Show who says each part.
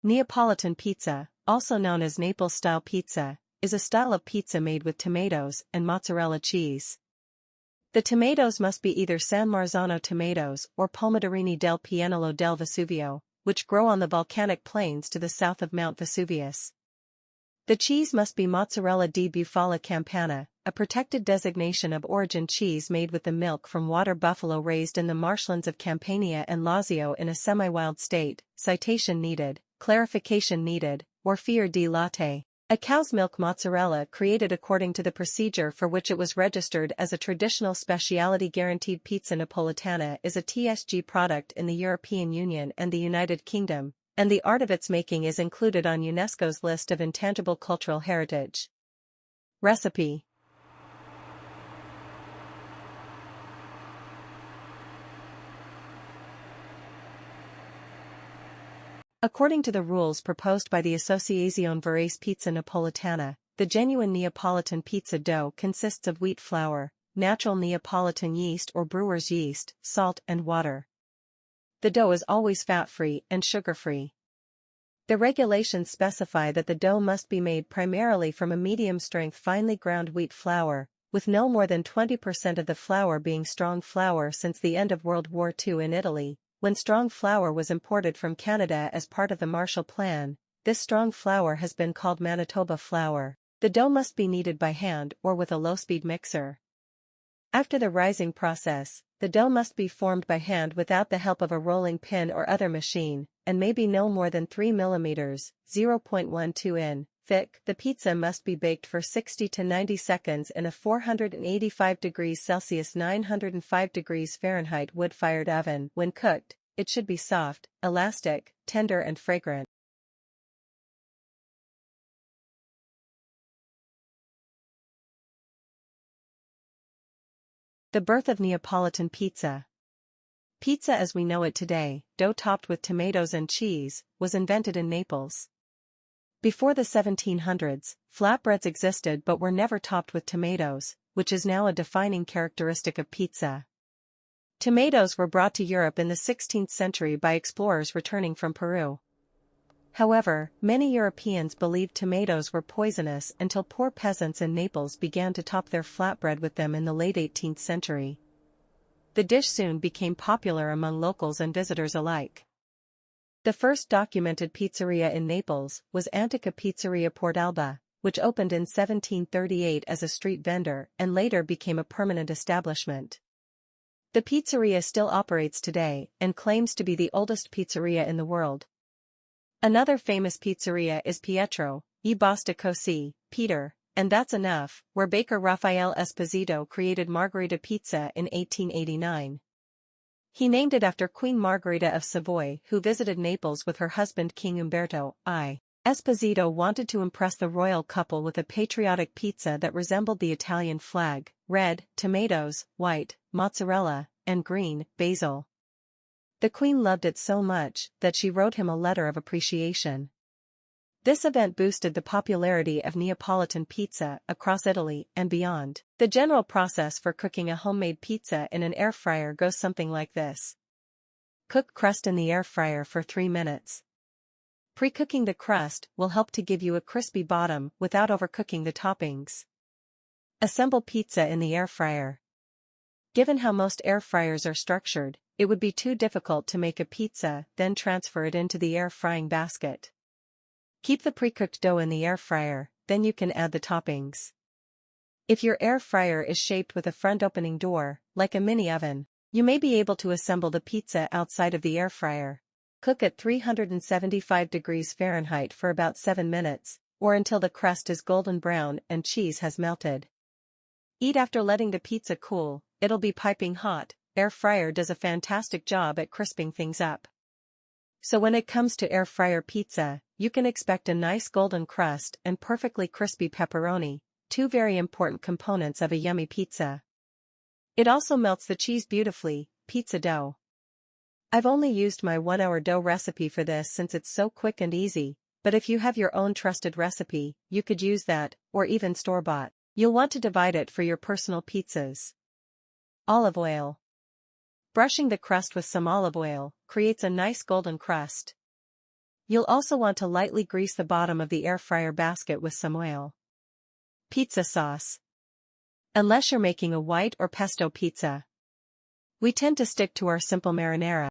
Speaker 1: Neapolitan pizza, also known as Naples-style pizza, is a style of pizza made with tomatoes and mozzarella cheese. The tomatoes must be either San Marzano tomatoes or Pomodorini del Pianolo del Vesuvio, which grow on the volcanic plains to the south of Mount Vesuvius. The cheese must be mozzarella di bufala campana, a protected designation of origin cheese made with the milk from water buffalo raised in the marshlands of Campania and Lazio in a semi-wild state. Citation needed, clarification needed, or fior di latte. A cow's milk mozzarella created according to the procedure for which it was registered as a traditional specialty. Guaranteed pizza napolitana is a TSG product in the European Union and the United Kingdom, and the art of its making is included on UNESCO's list of intangible cultural heritage. Recipe. According to the rules proposed by the Associazione Verace Pizza Napolitana, the genuine Neapolitan pizza dough consists of wheat flour, natural Neapolitan yeast or brewer's yeast, salt and water. The dough is always fat-free and sugar-free. The regulations specify that the dough must be made primarily from a medium-strength finely ground wheat flour, with no more than 20% of the flour being strong flour. Since the end of World War II in Italy, when strong flour was imported from Canada as part of the Marshall Plan, this strong flour has been called Manitoba flour. The dough must be kneaded by hand or with a low-speed mixer. After the rising process, the dough must be formed by hand without the help of a rolling pin or other machine, and may be no more than 3 mm (0.12 in) thick. The pizza must be baked for 60 to 90 seconds in a 485 degrees Celsius 905 degrees Fahrenheit wood-fired oven. When cooked, it should be soft, elastic, tender and fragrant. The birth of Neapolitan pizza. Pizza as we know it today, dough topped with tomatoes and cheese, was invented in Naples. Before the 1700s, flatbreads existed but were never topped with tomatoes, which is now a defining characteristic of pizza. Tomatoes were brought to Europe in the 16th century by explorers returning from Peru. However, many Europeans believed tomatoes were poisonous until poor peasants in Naples began to top their flatbread with them in the late 18th century. The dish soon became popular among locals and visitors alike. The first documented pizzeria in Naples was Antica Pizzeria Portalba, which opened in 1738 as a street vendor and later became a permanent establishment. The pizzeria still operates today and claims to be the oldest pizzeria in the world. Another famous pizzeria is Pietro, e Basta Così, Peter, and That's Enough, where baker Raffaele Esposito created Margherita pizza in 1889. He named it after Queen Margherita of Savoy, who visited Naples with her husband King Umberto I. Esposito wanted to impress the royal couple with a patriotic pizza that resembled the Italian flag: red, tomatoes, white, mozzarella, and green, basil. The Queen loved it so much that she wrote him a letter of appreciation. This event boosted the popularity of Neapolitan pizza across Italy and beyond. The general process for cooking a homemade pizza in an air fryer goes something like this. Cook crust in the air fryer for 3 minutes. Pre-cooking the crust will help to give you a crispy bottom without overcooking the toppings. Assemble pizza in the air fryer. Given how most air fryers are structured, it would be too difficult to make a pizza, then transfer it into the air frying basket. Keep the pre-cooked dough in the air fryer, then you can add the toppings. If your air fryer is shaped with a front opening door, like a mini oven, you may be able to assemble the pizza outside of the air fryer. Cook at 375 degrees Fahrenheit for about 7 minutes, or until the crust is golden brown and cheese has melted. Eat after letting the pizza cool. It'll be piping hot. Air fryer does a fantastic job at crisping things up. So when it comes to air fryer pizza, you can expect a nice golden crust and perfectly crispy pepperoni, two very important components of a yummy pizza. It also melts the cheese beautifully. Pizza dough. I've only used my 1-hour dough recipe for this since it's so quick and easy, but if you have your own trusted recipe, you could use that, or even store-bought. You'll want to divide it for your personal pizzas. Olive oil. Brushing the crust with some olive oil creates a nice golden crust. You'll also want to lightly grease the bottom of the air fryer basket with some oil. Pizza sauce. Unless you're making a white or pesto pizza, we tend to stick to our simple marinara.